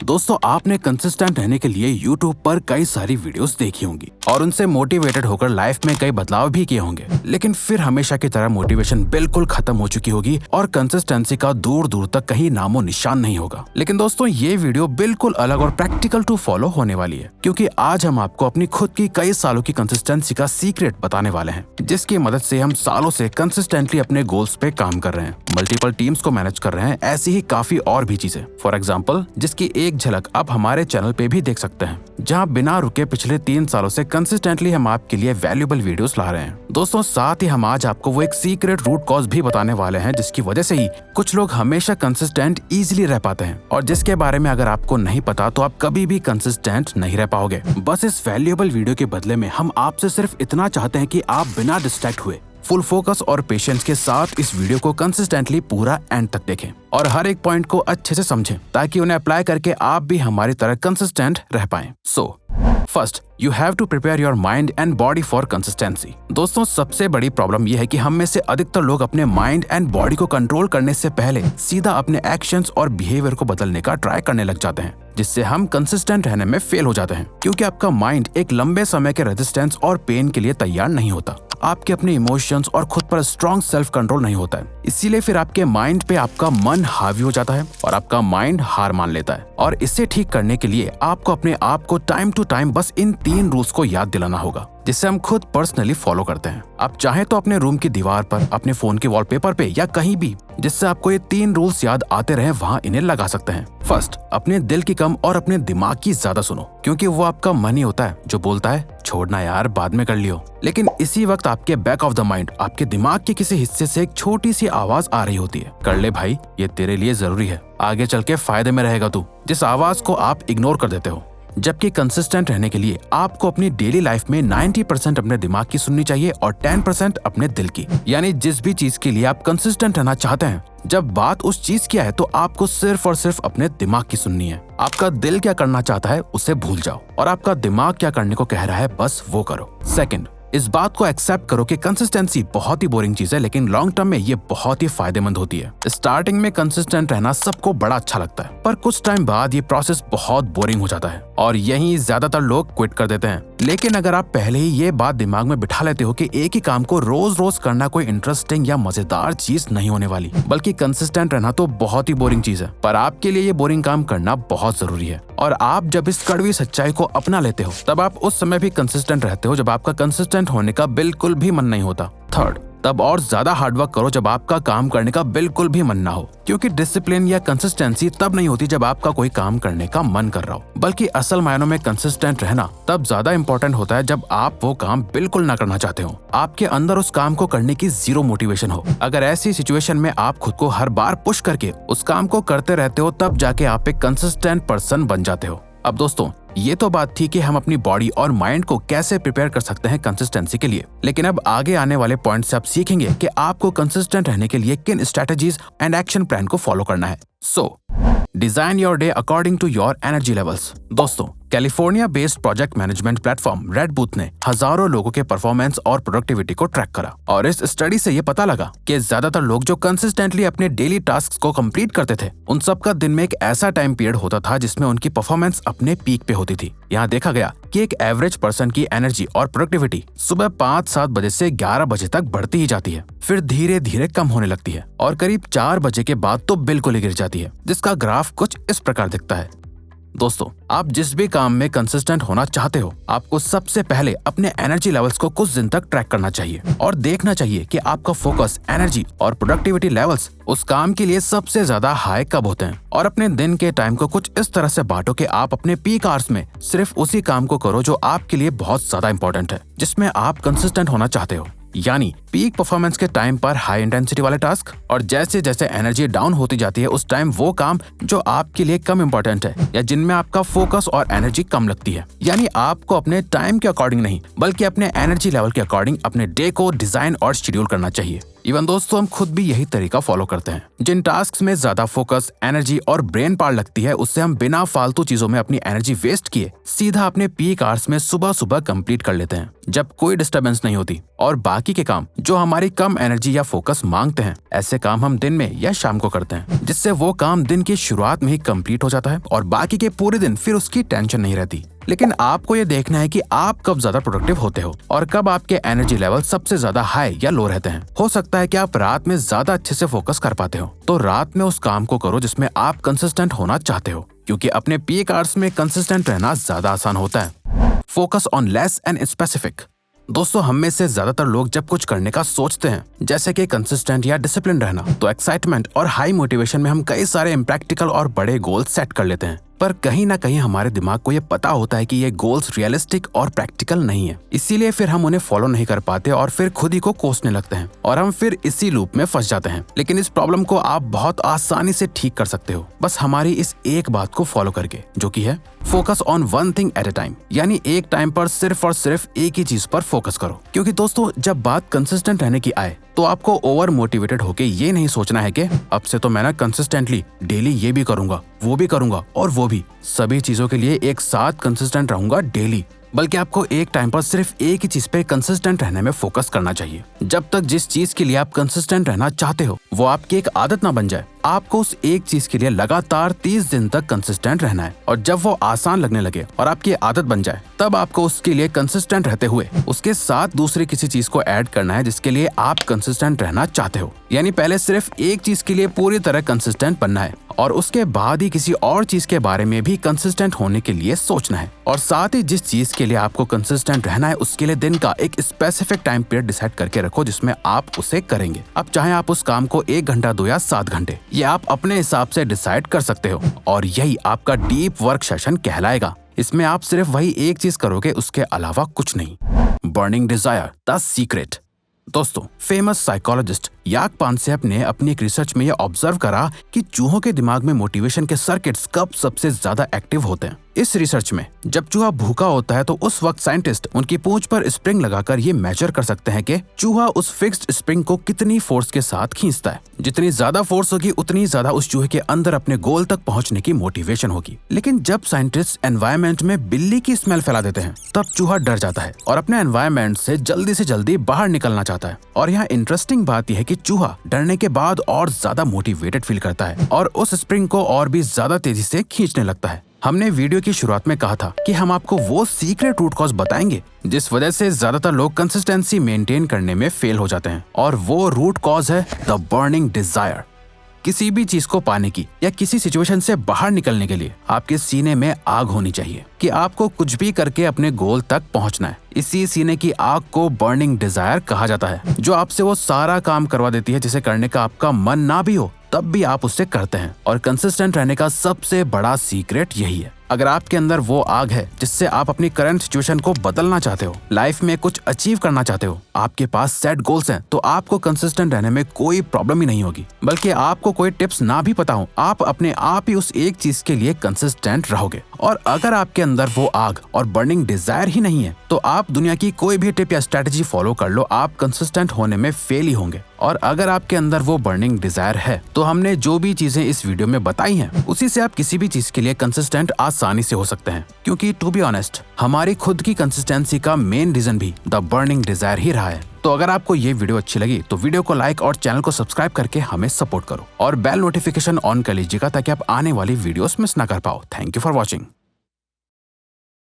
दोस्तों, आपने कंसिस्टेंट रहने के लिए यूट्यूब पर कई सारी वीडियोस देखी होंगी और उनसे मोटिवेटेड होकर लाइफ में कई बदलाव भी किए होंगे, लेकिन फिर हमेशा की तरह मोटिवेशन बिल्कुल खत्म हो चुकी होगी और कंसिस्टेंसी का दूर दूर तक कहीं नामो निशान नहीं होगा। लेकिन दोस्तों, ये वीडियो बिल्कुल अलग और प्रैक्टिकल टू फॉलो होने वाली है, क्योंकि आज हम आपको अपनी खुद की कई सालों की कंसिस्टेंसी का सीक्रेट बताने वाले हैं, जिसकी मदद से हम सालों से कंसिस्टेंटली अपने गोल्स पे काम कर रहे हैं, मल्टीपल टीम्स को मैनेज कर रहे हैं, ऐसी ही काफी और भी चीजें। फॉर एग्जाम्पल, जिसकी एक झलक आप हमारे चैनल पे भी देख सकते हैं, जहां बिना रुके पिछले 3 सालों से कंसिस्टेंटली हम आपके लिए वैल्यूएबल वीडियोस ला रहे हैं। दोस्तों, साथ ही हम आज आपको वो एक सीक्रेट रूट कॉज भी बताने वाले हैं, जिसकी वजह से ही कुछ लोग हमेशा कंसिस्टेंट इजीली रह पाते हैं और जिसके बारे में अगर आपको नहीं पता तो आप कभी भी कंसिस्टेंट नहीं रह पाओगे। बस इस वैल्यूएबल वीडियो के बदले में हम आपसे सिर्फ इतना चाहते हैं कि आप बिना डिस्ट्रैक्ट हुए फुल फोकस और पेशेंस के साथ इस वीडियो को कंसिस्टेंटली पूरा एंड तक देखें और हर एक पॉइंट को अच्छे से समझें, ताकि उन्हें अप्लाई करके आप भी हमारी तरह कंसिस्टेंट रह पाएं। First, you have to prepare your mind and body for consistency. दोस्तों, सबसे बड़ी प्रॉब्लम यह है कि हम में से अधिकतर लोग अपने माइंड एंड बॉडी को कंट्रोल करने से पहले सीधा अपने एक्शंस और बिहेवियर को बदलने का ट्राई करने लग जाते हैं, जिससे हम कंसिस्टेंट रहने में फेल हो जाते हैं, क्योंकि आपका माइंड एक लंबे समय के रेजिस्टेंस और पेन के लिए तैयार नहीं होता। आपके अपने इमोशंस और खुद पर स्ट्रॉन्ग सेल्फ कंट्रोल नहीं होता है, इसीलिए फिर आपके माइंड पे आपका मन हावी हो जाता है और आपका माइंड हार मान लेता है। और इसे ठीक करने के लिए आपको अपने आप को टाइम टू टाइम बस इन 3 रूल्स को याद दिलाना होगा, जिसे हम खुद पर्सनली फॉलो करते हैं। आप चाहे तो अपने रूम की दीवार पर, अपने फोन के वॉलपेपर पे या कहीं भी जिससे आपको ये 3 रूल्स याद आते रहे, वहाँ इन्हें लगा सकते हैं। फर्स्ट, अपने दिल की कम और अपने दिमाग की ज्यादा सुनो, क्योंकि वो आपका मन ही होता है जो बोलता है छोड़ना यार, बाद में कर लियो। लेकिन इसी वक्त आपके बैक ऑफ द माइंड, आपके दिमाग के किसी हिस्से से एक छोटी सी आवाज आ रही होती है, कर ले भाई, ये तेरे लिए जरूरी है, आगे चल के फायदे में रहेगा तू, जिस आवाज को आप इग्नोर कर देते हो। जबकि कंसिस्टेंट रहने के लिए आपको अपनी डेली लाइफ में 90% अपने दिमाग की सुननी चाहिए और 10% अपने दिल की। यानी जिस भी चीज के लिए आप कंसिस्टेंट रहना चाहते हैं, जब बात उस चीज की है तो आपको सिर्फ और सिर्फ अपने दिमाग की सुननी है। आपका दिल क्या करना चाहता है उसे भूल जाओ और आपका दिमाग क्या करने को कह रहा है बस वो करो। सेकंड, इस बात को एक्सेप्ट करो कि कंसिस्टेंसी बहुत ही बोरिंग चीज है, लेकिन लॉन्ग टर्म में ये बहुत ही फायदेमंद होती है। स्टार्टिंग में कंसिस्टेंट रहना सबको बड़ा अच्छा लगता है, पर कुछ टाइम बाद ये प्रोसेस बहुत बोरिंग हो जाता है और यहीं ज्यादातर लोग क्विट कर देते हैं। लेकिन अगर आप पहले ही ये बात दिमाग में बिठा लेते हो कि एक ही काम को रोज रोज करना कोई इंटरेस्टिंग या मजेदार चीज नहीं होने वाली, बल्कि कंसिस्टेंट रहना तो बहुत ही बोरिंग चीज है, पर आपके लिए ये बोरिंग काम करना बहुत जरूरी है। और आप जब इस कड़वी सच्चाई को अपना लेते हो, तब आप उस समय भी कंसिस्टेंट रहते हो जब आपका कंसिस्टेंट होने का बिल्कुल भी मन नहीं होता। थर्ड, तब और ज्यादा हार्डवर्क करो जब आपका काम करने का बिल्कुल भी मन ना हो, क्योंकि डिसिप्लिन या कंसिस्टेंसी तब नहीं होती जब आपका कोई काम करने का मन कर रहा हो, बल्कि असल मायनों में कंसिस्टेंट रहना तब ज्यादा इंपॉर्टेंट होता है जब आप वो काम बिल्कुल ना करना चाहते हो, आपके अंदर उस काम को करने की जीरो मोटिवेशन हो। अगर ऐसी सिचुएशन में आप खुद को हर बार पुश करके उस काम को करते रहते हो, तब जाके आप एक कंसिस्टेंट पर्सन बन जाते हो। अब दोस्तों, ये तो बात थी कि हम अपनी बॉडी और माइंड को कैसे प्रिपेयर कर सकते हैं कंसिस्टेंसी के लिए, लेकिन अब आगे आने वाले पॉइंट से आप सीखेंगे कि आपको कंसिस्टेंट रहने के लिए किन स्ट्रेटजीज एंड एक्शन प्लान को फॉलो करना है। Design your day according to your energy levels. दोस्तों, California based project management platform Redbooth ने हजारों लोगों के परफॉर्मेंस और प्रोडक्टिविटी को ट्रैक करा और इस स्टडी से ये पता लगा कि ज्यादातर लोग जो कंसिस्टेंटली अपने डेली टास्क को कंप्लीट करते थे, उन सबका दिन में एक ऐसा टाइम पीरियड होता था जिसमें उनकी परफॉर्मेंस अपने पीक पे होती थी। यहाँ देखा गया कि एक एवरेज पर्सन की एनर्जी और प्रोडक्टिविटी सुबह 5-7 बजे से 11 बजे तक बढ़ती ही जाती है, फिर धीरे धीरे कम होने लगती है और करीब 4 बजे के बाद तो बिल्कुल ही गिर जाती है, जिसका ग्राफ कुछ इस प्रकार दिखता है। दोस्तों, आप जिस भी काम में कंसिस्टेंट होना चाहते हो, आपको सबसे पहले अपने एनर्जी लेवल्स को कुछ दिन तक ट्रैक करना चाहिए और देखना चाहिए कि आपका फोकस, एनर्जी और प्रोडक्टिविटी लेवल्स उस काम के लिए सबसे ज्यादा हाई कब होते हैं और अपने दिन के टाइम को कुछ इस तरह से बांटो कि आप अपने पीक आवर्स में सिर्फ उसी काम को करो जो आपके लिए बहुत ज्यादा इंपॉर्टेंट है, जिसमें आप कंसिस्टेंट होना चाहते हो। यानी पीक परफॉर्मेंस के टाइम पर हाई इंटेंसिटी वाले टास्क, और जैसे जैसे एनर्जी डाउन होती जाती है उस टाइम वो काम जो आपके लिए कम इंपॉर्टेंट है या जिनमें आपका फोकस और एनर्जी कम लगती है। यानी आपको अपने टाइम के अकॉर्डिंग नहीं, बल्कि अपने एनर्जी लेवल के अकॉर्डिंग अपने डे को डिजाइन और शेड्यूल करना चाहिए। इवन दोस्तों हम खुद भी यही तरीका फॉलो करते हैं। जिन टास्क में ज्यादा फोकस, एनर्जी और ब्रेन पावर लगती है उससे हम बिना फालतू चीजों में अपनी एनर्जी वेस्ट किए सीधा अपने पीक आवर्स में सुबह सुबह कंप्लीट कर लेते हैं, जब कोई डिस्टरबेंस नहीं होती। और बाकी के काम जो हमारी कम एनर्जी या फोकस मांगते हैं, ऐसे काम हम दिन में या शाम को करते हैं, जिससे वो काम दिन की शुरुआत में ही कंप्लीट हो जाता है और बाकी के पूरे दिन फिर उसकी टेंशन नहीं रहती। लेकिन आपको ये देखना है कि आप कब ज्यादा प्रोडक्टिव होते हो और कब आपके एनर्जी लेवल सबसे ज्यादा हाई या लो रहते हैं। हो सकता है कि आप रात में ज्यादा अच्छे से फोकस कर पाते हो, तो रात में उस काम को करो जिसमें आप कंसिस्टेंट होना चाहते हो, क्योंकि अपने पीक आवर्स में कंसिस्टेंट रहना ज्यादा आसान होता है। Focus on less and specific. दोस्तों हम में से ज्यादातर लोग जब कुछ करने का सोचते हैं, जैसे कि कंसिस्टेंट या डिसिप्लिन रहना, तो एक्साइटमेंट और हाई मोटिवेशन में हम कई सारे इम्प्रैक्टिकल और बड़े गोल सेट कर लेते हैं। पर कहीं ना कहीं हमारे दिमाग को ये पता होता है कि ये गोल्स रियलिस्टिक और प्रैक्टिकल नहीं है, इसीलिए फिर हम उन्हें फॉलो नहीं कर पाते और फिर खुद ही को कोसने लगते हैं और हम फिर इसी लूप में फंस जाते हैं। लेकिन इस प्रॉब्लम को आप बहुत आसानी से ठीक कर सकते हो, बस हमारी इस एक बात को फॉलो करके, जो कि है focus on one thing at a time. यानी एक टाइम पर सिर्फ और सिर्फ एक ही चीज पर फोकस करो। क्योंकि दोस्तों जब बात कंसिस्टेंट रहने की आए तो आपको ओवर मोटिवेटेड होके ये नहीं सोचना है कि अब से तो मैं ना कंसिस्टेंटली डेली ये भी करूंगा, वो भी करूंगा और वो भी, सभी चीजों के लिए एक साथ कंसिस्टेंट रहूंगा डेली। बल्कि आपको एक टाइम पर सिर्फ एक ही चीज पे कंसिस्टेंट रहने में फोकस करना चाहिए। जब तक जिस चीज के लिए आप कंसिस्टेंट रहना चाहते हो वो आपकी एक आदत ना बन जाए, आपको उस एक चीज के लिए लगातार 30 दिन तक कंसिस्टेंट रहना है। और जब वो आसान लगने लगे और आपकी आदत बन जाए, तब आपको उसके लिए कंसिस्टेंट रहते हुए उसके साथ दूसरी किसी चीज को ऐड करना है जिसके लिए आप कंसिस्टेंट रहना चाहते हो। यानी पहले सिर्फ एक चीज के लिए पूरी तरह कंसिस्टेंट बनना है और उसके बाद ही किसी और चीज के बारे में भी कंसिस्टेंट होने के लिए सोचना है। और साथ ही जिस चीज के लिए आपको कंसिस्टेंट रहना है उसके लिए दिन का एक स्पेसिफिक टाइम पीरियड डिसाइड करके रखो जिसमें आप उसे करेंगे। अब चाहे आप उस काम को 1 घंटा दो या 7 घंटे, ये आप अपने हिसाब से डिसाइड कर सकते हो। और यही आपका डीप वर्क सेशन कहलाएगा। इसमें आप सिर्फ वही एक चीज करोगे, उसके अलावा कुछ नहीं। Burning desire, the secret. दोस्तों फेमस साइकोलॉजिस्ट याक पानसेप ने अपनी एक रिसर्च में यह ऑब्जर्व करा कि चूहों के दिमाग में मोटिवेशन के सर्किट्स कब सबसे ज्यादा एक्टिव होते हैं। इस रिसर्च में जब चूहा भूखा होता है तो उस वक्त साइंटिस्ट उनकी पूंछ पर स्प्रिंग लगाकर ये मेजर कर सकते हैं कि चूहा उस फिक्स्ड स्प्रिंग को कितनी फोर्स के साथ खींचता है। जितनी ज्यादा फोर्स होगी उतनी ज्यादा उस चूहे के अंदर अपने गोल तक पहुंचने की मोटिवेशन होगी। लेकिन जब साइंटिस्ट एनवायरमेंट में बिल्ली की स्मेल फैला देते हैं तब चूहा डर जाता है और अपने एनवायरमेंट से जल्दी बाहर निकलना चाहता है। और यहाँ इंटरेस्टिंग बात यह है कि चूहा डरने के बाद और ज्यादा मोटिवेटेड फील करता है और उस स्प्रिंग को और भी ज्यादा तेजी से खींचने लगता है। हमने वीडियो की शुरुआत में कहा था कि हम आपको वो सीक्रेट रूट कॉज बताएंगे जिस वजह से ज्यादातर लोग कंसिस्टेंसी मेंटेन करने में फेल हो जाते हैं। और वो रूट कॉज है द बर्निंग डिजायर। किसी भी चीज को पाने की या किसी सिचुएशन से बाहर निकलने के लिए आपके सीने में आग होनी चाहिए कि आपको कुछ भी करके अपने गोल तक पहुंचना है। इसी सीने की आग को बर्निंग डिजायर कहा जाता है, जो आपसे वो सारा काम करवा देती है जिसे करने का आपका मन ना भी हो तब भी आप उससे करते हैं। और कंसिस्टेंट रहने का सबसे बड़ा सीक्रेट यही है। अगर आपके अंदर वो आग है जिससे आप अपनी करंट सिचुएशन को बदलना चाहते हो, लाइफ में कुछ अचीव करना चाहते हो, आपके पास सेट गोल्स हैं, तो आपको कंसिस्टेंट रहने में कोई प्रॉब्लम ही नहीं होगी। बल्कि आपको कोई टिप्स ना भी पता हो, आप अपने आप ही उस एक चीज के लिए कंसिस्टेंट रहोगे। और अगर आपके अंदर वो आग और बर्निंग डिजायर ही नहीं है तो आप दुनिया की कोई भी टिप या स्ट्रेटेजी फॉलो कर लो, आप कंसिस्टेंट होने में फेल ही होंगे। और अगर आपके अंदर वो बर्निंग डिजायर है तो हमने जो भी चीजें इस वीडियो में बताई हैं उसी से आप किसी भी चीज के लिए कंसिस्टेंट आसानी से हो सकते हैं। क्योंकि टू बी ऑनेस्ट हमारी खुद की कंसिस्टेंसी का मेन रीजन भी द बर्निंग डिजायर ही रहा है। तो अगर आपको ये वीडियो अच्छी लगी तो वीडियो को लाइक और चैनल को सब्सक्राइब करके हमें सपोर्ट करो और बेल नोटिफिकेशन ऑन कर लीजिएगा ताकि आप आने वाली वीडियोस मिस ना कर पाओ। Thank you for watching.